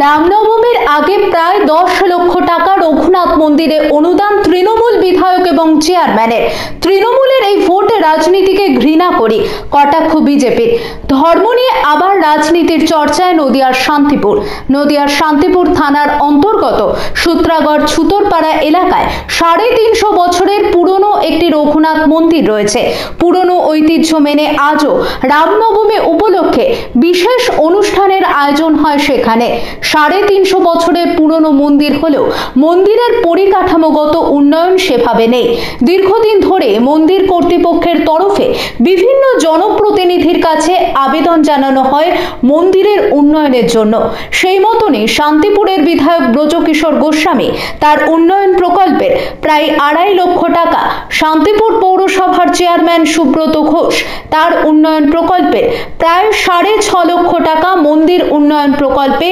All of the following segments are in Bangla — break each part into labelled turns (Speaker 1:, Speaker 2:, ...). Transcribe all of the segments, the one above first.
Speaker 1: রামনবমীর আগে প্রায় 10 লক্ষ টাকা রঘুনাথ মন্দিরে অনুদান তৃণমূল বিধায়ক এবং চেয়ারম্যানের। তৃণমূলের এই ভোট রাজনীতিকে ঘৃণা করি, কটাক্ষ বিজেপির। ধর্ম নিয়ে আবার রাজনীতির চর্চায় নদিয়ার শান্তিপুর থানার অন্তর্গত সূত্রাগড় ছুতরপাড়া এলাকায় 350 বছরের পুরনো একটি রঘুনাথ মন্দির রয়েছে। পুরনো ঐতিহ্য মেনে আজও রামনবমী উপলক্ষে বিশেষ অনুষ্ঠানের আয়োজন হয় সেখানে। 350 বছরের পুরনো মন্দির হলেও মন্দিরের পরিকাঠামোগত উন্নয়ন সেভাবে নেই। দীর্ঘদিন ধরে মন্দির কর্তৃপক্ষের তরফে বিভিন্ন জনপ্রতিনিধির কাছে আবেদন জানানো হয় মন্দিরের উন্নয়নের জন্য। সেই মতনই শান্তিপুরের বিধায়ক ব্রজকিশোর গোস্বামী তার উন্নয়ন প্রকল্পের প্রায় 2.5 লক্ষ টাকা, শান্তিপুর পৌরসভার চেয়ারম্যান সুব্রত ঘোষ তার উন্নয়ন প্রকল্পের প্রায় 6.5 লক্ষ টাকা মন্দির উন্নয়ন প্রকল্পে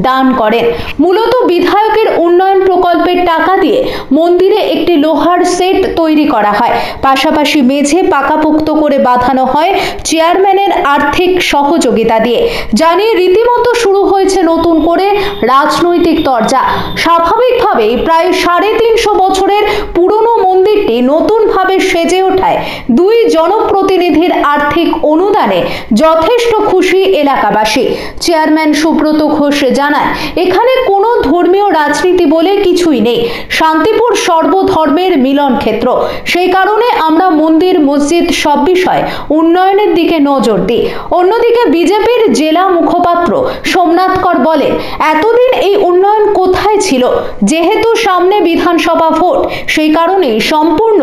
Speaker 1: দান করেন। মূলত বিধায়কের উন্নয়ন প্রকল্পের টাকা দিয়ে মন্দিরে একটি লোহার সেট তৈরি করা হয়, পাশাপাশি মেঝে পাকাপোক্ত করে বাঁধানো হয় চেয়ারম্যানের আর্থিক সহযোগিতা দিয়ে। জানিয়ে রীতিমতো শুরু হয়েছে নতুন করে রাজনৈতিক চর্চা। স্বাভাবিকভাবেই প্রায় 350 বছরের পুরনো মন্দিরটি নতুনভাবে সেজে ওঠায় দুই জনপ্রতিনিধির আর্থিক অনুদানে যথেষ্ট খুশি এলাকাবাসী। চেয়ারম্যান সুব্রত ঘোষ জানান, এখানে কোনো ধর্মীয় রাজনীতি বলে কিছুই নেই। শান্তিপুর সর্বধর্মের মিলন ক্ষেত্র, সেই কারণে আমরা মন্দির মসজিদ সব বিষয় উন্নয়নের দিকে নজর দিই। অন্যদিকে বিজেপির জেলা মুখপাত্র সোমনাথ কর বলেন, এতদিন এই উন্নয়ন কোথায় ছিল? যেহেতু সামনে বিধানসভা ভোট, সেই কারণেই সম্পূর্ণ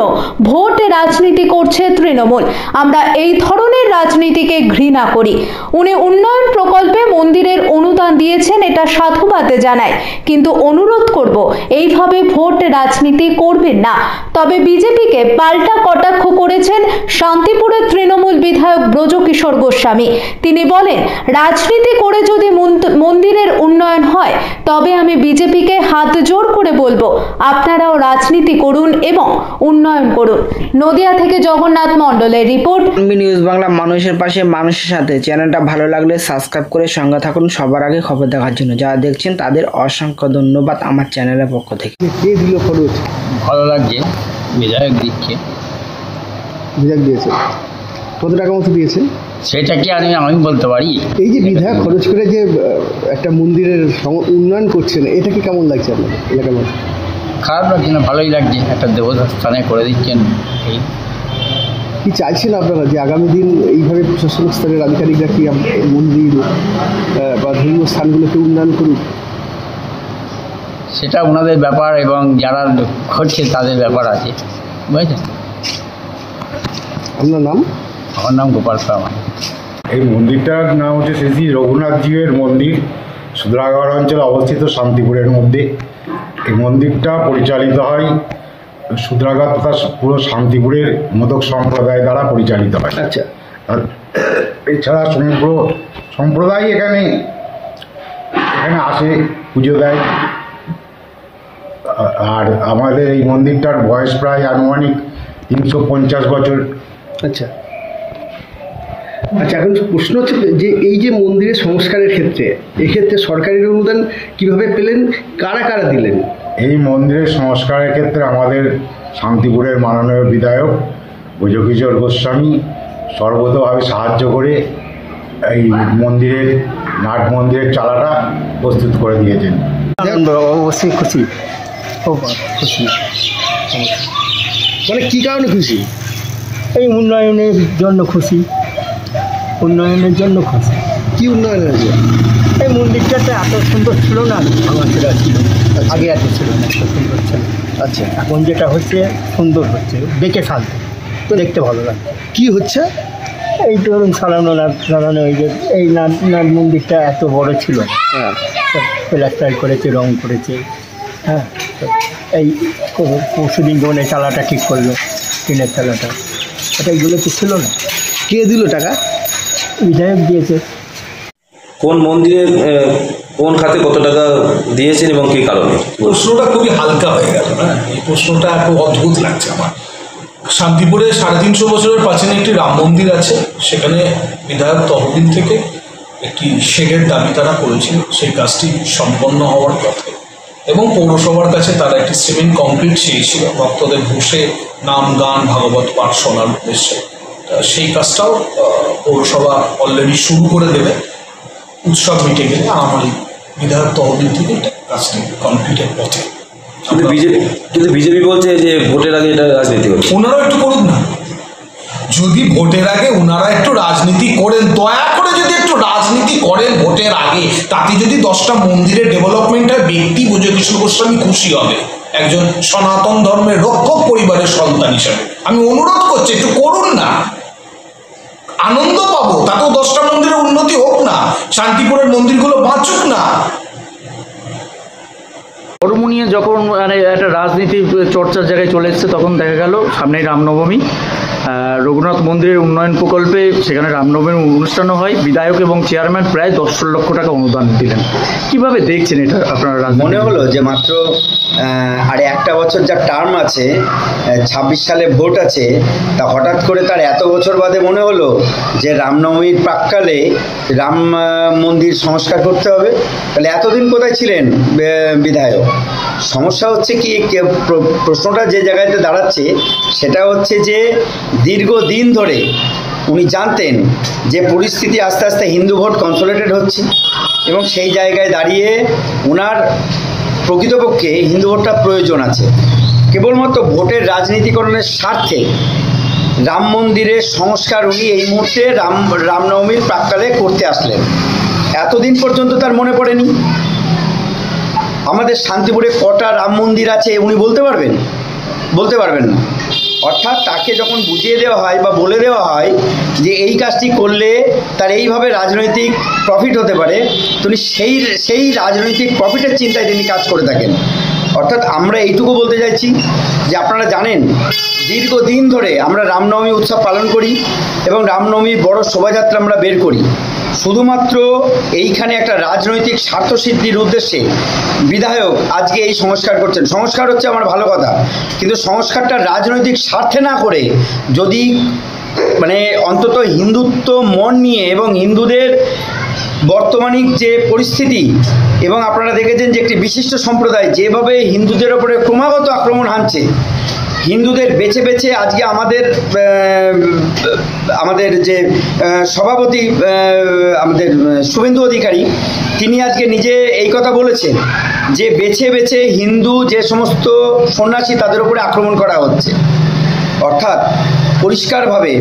Speaker 1: ভোট রাজনীতি করছে তৃণমূল। আমরা এই ধরনের রাজনীতিকে ঘৃণা করি। উনি উন্নয়ন প্রকল্পে মন্দিরের অনুদান দিয়েছেন, এটা সাধুবাদ জানাই, কিন্তু অনুরোধ করব এইভাবে ভোট রাজনীতি করবেন না। তবে বিজেপিকে পাল্টা কটাক্ষ করেছেন শান্তিপুরের তৃণমূল বিধায়ক ব্রজকিশোর গোস্বামী। তিনি বলেন, রাজনীতি করে যদি মন্দিরের উন্নয়ন হয়, তবে আমি বিজেপিকে হাত জোর করে বলবো, আপনারাও রাজনীতি করুন এবং উন্নয়ন করুন। নদিয়া থেকে জগন্নাথ মণ্ডলের রিপোর্ট,
Speaker 2: নিউজ বাংলা। মানুষের পাশে, মানুষের সাথে। চ্যানেলটা ভালো লাগলে সাবস্ক্রাইব করে সঙ্গে থাকুন সবার আগে খবর দেখার জন্য। যারা দেখছেন তাদের অসংখ্য ধন্যবাদ আমার চ্যানেলের পক্ষ থেকে।
Speaker 3: কে দিল খরচ?
Speaker 4: ভালো লাগছে, বিধায়ক দিচ্ছে।
Speaker 3: বিধায়ক দিয়েছে, কত টাকা মতো দিয়েছে
Speaker 4: সেটা কি আমি বলতে পারি?
Speaker 3: এই যে বিধায়ক খরচ করে যে একটা মন্দিরের উন্নয়ন করছেন, এটা কি কেমন লাগছে আপনাদের এলাকার মধ্যে?
Speaker 4: খারাপ লাগছে না, ভালোই লাগছে। একটা দেবতা স্থানে করে দিচ্ছেন। এই
Speaker 3: কি চাইছেন আপনারা যে আগামী দিন এইভাবে প্রশাসনিক স্তরের আধিকারিকরা কি মন্দির বা ধর্মীয় স্থানগুলোকে উন্নয়ন করুক?
Speaker 4: সেটা ওনাদের ব্যাপার এবং যারা করছে তাদের ব্যাপার আছে, বুঝেছেন?
Speaker 3: আপনার নাম?
Speaker 4: আমার নাম গোপাল শর্মা।
Speaker 5: এই মন্দিরটার নাম হচ্ছে শ্রী রঘুনাথজির মন্দির, সূত্রাগড় অঞ্চলে অবস্থিত, শান্তিপুরের মধ্যে। এই মন্দিরটা পরিচালিত হয় সূত্রাগড় তথা পুরো শান্তিপুরের মোদক সম্প্রদায় দ্বারা পরিচালিত হয়।
Speaker 3: আচ্ছা,
Speaker 5: এছাড়া সমগ্র সম্প্রদায় এখানে আসে, পুজো দেয়। আর আমাদের এই মন্দিরটার বয়স প্রায় আনুমানিক 350 বছর।
Speaker 3: আচ্ছা আচ্ছা, এখন প্রশ্ন হচ্ছে যে এই যে মন্দিরের সংস্কারের ক্ষেত্রে, এক্ষেত্রে সরকারি অনুদান কিভাবে পেলেন, কারা কারা দিলেন?
Speaker 5: এই মন্দিরের সংস্কারের ক্ষেত্রে আমাদের শান্তিপুরের মাননীয় বিধায়ক ব্রজকিশোর গোস্বামী সর্বতভাবে সাহায্য করে এই নাট মন্দিরের চালাটা প্রস্তুত করে দিয়েছেন।
Speaker 3: অবশ্যই খুশি, খুব খুশি। মানে কী কারণে খুশি?
Speaker 6: এই উন্নয়নের জন্য খুশি। উন্নয়নের জন্য খুশি।
Speaker 3: কী উন্নয়ন হয়েছে?
Speaker 6: এই মন্দিরটাতে এত সুন্দর ছিল না, আমার সেটা ছিল, আগে এত ছিল না, এত সুন্দর ছিল।
Speaker 3: আচ্ছা,
Speaker 6: এখন যেটা হচ্ছে সুন্দর হচ্ছে, দেখে শান্তি, দেখতে ভালো লাগছে।
Speaker 3: কি হচ্ছে?
Speaker 6: এই ধরুন সারানো এই যে এই নাট মন্দিরটা এত বড় ছিল,
Speaker 3: হ্যাঁ,
Speaker 6: প্লাস্টার করেছে, রং করেছে। হ্যাঁ, এই পরশুদিন যখন এই চালাটা ঠিক করলো, টিনের চালাটা, এটা এইগুলো তো ছিল না।
Speaker 3: কে দিল টাকা?
Speaker 6: বিধায়ক দিয়েছে।
Speaker 7: কোন মন্দিরে কোন খাতে কত টাকা দিয়েছেন এবং কী কারণে?
Speaker 8: প্রশ্নটা খুবই হালকা হয়ে গেল না, এই প্রশ্নটা খুব অদ্ভুত লাগছে আমার। শান্তিপুরে 350 বছরের প্রাচীন একটি রাম মন্দির আছে, সেখানে বিধায়ক তহবিল থেকে একটি শেডের দাবি তারা করেছিল, সেই কাজটি সম্পন্ন হওয়ার পথে এবং পৌরসভার কাছে তারা একটি সিমেন্ট কংক্রিট চেয়েছিল ভক্তদের বসে নাম গান ভাগবত পাঠ শোনার উদ্দেশ্যে। সেই কাজটাও পৌরসভা অলরেডি শুরু করে দেবে। উৎসব মিটে গেলে আমার বিধায়ক তহবিল থেকে কাজটি কমপ্লিটের পথে।
Speaker 7: কিন্তু বিজেপি বলছে যে ভোটের আগে এটা রাজনীতি হচ্ছে।
Speaker 8: ওনারাও একটু করুন না, যদি ভোটের আগে ওনারা একটু রাজনীতি করেন, দয়া করে যদি একটু রাজনীতি করেন ভোটের আগে, তাতে যদি 10টা মন্দিরের ডেভেলপমেন্টের ব্যক্তি ব্রজকিশোর গোস্বামী খুশি হবে, একজন সনাতন ধর্মের রক্ষক পরিবারের সন্তান হিসাবে আমি অনুরোধ করছি একটু করুন না, আনন্দ পাবো। তাতেও 10টা মন্দিরের উন্নতি হোক না, শান্তিপুরের মন্দিরগুলো বাঁচুক না।
Speaker 9: পর্ব নিয়ে যখন মানে একটা রাজনীতি চর্চার জায়গায় চলে এসছে, তখন দেখা গেল সামনেই রামনবমী, রঘুনাথ মন্দিরের উন্নয়ন প্রকল্পে সেখানে রামনবমীর অনুষ্ঠানও হয়। বিধায়ক এবং চেয়ারম্যান প্রায় 10 লক্ষ টাকা অনুদান দিলেন। কিভাবে দেখছেন এটা আপনারা?
Speaker 10: মনে হলো যে মাত্র আর একটা বছর যা টার্ম আছে, 26 সালে ভোট আছে, তা হঠাৎ করে তার এত বছর বাদে মনে হলো যে রামনবমীর প্রাক্কালে রাম মন্দির সংস্কার করতে হবে। তাহলে এতদিন কোথায় ছিলেন বিধায়ক? সমস্যা হচ্ছে কি, প্রশ্নটা যে জায়গাতে দাঁড়াচ্ছে সেটা হচ্ছে যে দীর্ঘদিন ধরে উনি জানতেন যে পরিস্থিতি আস্তে আস্তে হিন্দু ভোট কনসোলিডেট হচ্ছে এবং সেই জায়গায় দাঁড়িয়ে ওনার প্রকৃতপক্ষে হিন্দু ভোটটা প্রয়োজন আছে। কেবলমাত্র ভোটের রাজনীতিকরণের স্বার্থে রাম মন্দিরের সংস্কার উনি এই মুহূর্তে রামনবমীর প্রাক্কালে করতে আসলেন। এতদিন পর্যন্ত তার মনে পড়েনি আমাদের শান্তিপুরে কটা রাম মন্দির আছে উনি বলতে পারবেন? বলতে পারবেন না। অর্থাৎ তাকে যখন বুঝিয়ে দেওয়া হয় বা বলে দেওয়া হয় যে এই কাজটি করলে তার এইভাবে রাজনৈতিক প্রফিট হতে পারে, তিনি সেই রাজনৈতিক প্রফিটের চিন্তায় তিনি কাজ করে থাকেন। অর্থাৎ আমরা এইটুকু বলতে চাইছি যে আপনারা জানেন দীর্ঘদিন ধরে আমরা রামনবমী উৎসব পালন করি এবং রামনবমীর বড় শোভাযাত্রা আমরা বের করি। শুধুমাত্র এইখানে একটা রাজনৈতিক স্বার্থসিদ্ধির উদ্দেশ্যে বিধায়ক আজকে এই সংস্কার করছেন। সংস্কার হচ্ছে আমার ভালো কথা, কিন্তু সংস্কারটা রাজনৈতিক স্বার্থে না করে যদি মানে অন্তত হিন্দুত্ব মন নিয়ে এবং হিন্দুদের বর্তমানিক যে পরিস্থিতি, এবং আপনারা দেখেছেন যে একটি বিশিষ্ট সম্প্রদায় যেভাবে হিন্দুদের ওপরে ক্রমাগত আক্রমণ হানছে, হিন্দুদের বেছে বেছে আজকে আমাদের যে সভাপতি আমাদের শুভেন্দু অধিকারী, তিনি আজকে নিজে এই কথা বলেছেন যে বেছে বেছে হিন্দু যে সমস্ত সন্ন্যাসী তাদের উপরে আক্রমণ করা হচ্ছে। অর্থাৎ পরিষ্কারভাবে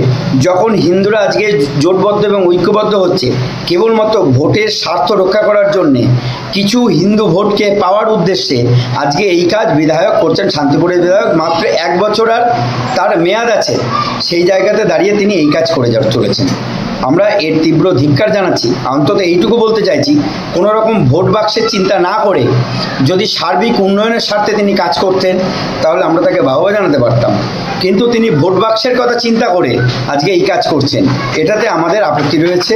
Speaker 10: যখন হিন্দুরা আজকে জোটবদ্ধ এবং ঐক্যবদ্ধ হচ্ছে কেবলমাত্র ভোটের স্বার্থ রক্ষা করার জন্যে, কিছু হিন্দু ভোটকে পাওয়ার উদ্দেশ্যে আজকে এই কাজ বিধায়ক করছেন। শান্তিপুরের বিধায়ক মাত্র 1 বছর আর তার মেয়াদ আছে, সেই জায়গাতে দাঁড়িয়ে তিনি এই কাজ করে চলেছেন। আমরা এর তীব্র ধিক্কার জানাচ্ছি। অন্তত এইটুকু বলতে চাইছি, কোনো রকম ভোট বাক্সের চিন্তা না করে যদি সার্বিক উন্নয়নের স্বার্থে তিনি কাজ করতেন তাহলে আমরা তাকে বাহবা জানাতে পারতাম, কিন্তু তিনি ভোট বাক্সের কথা চিন্তা করে আজকে এই কাজ করছেন, এটাতে আমাদের আপত্তি রয়েছে।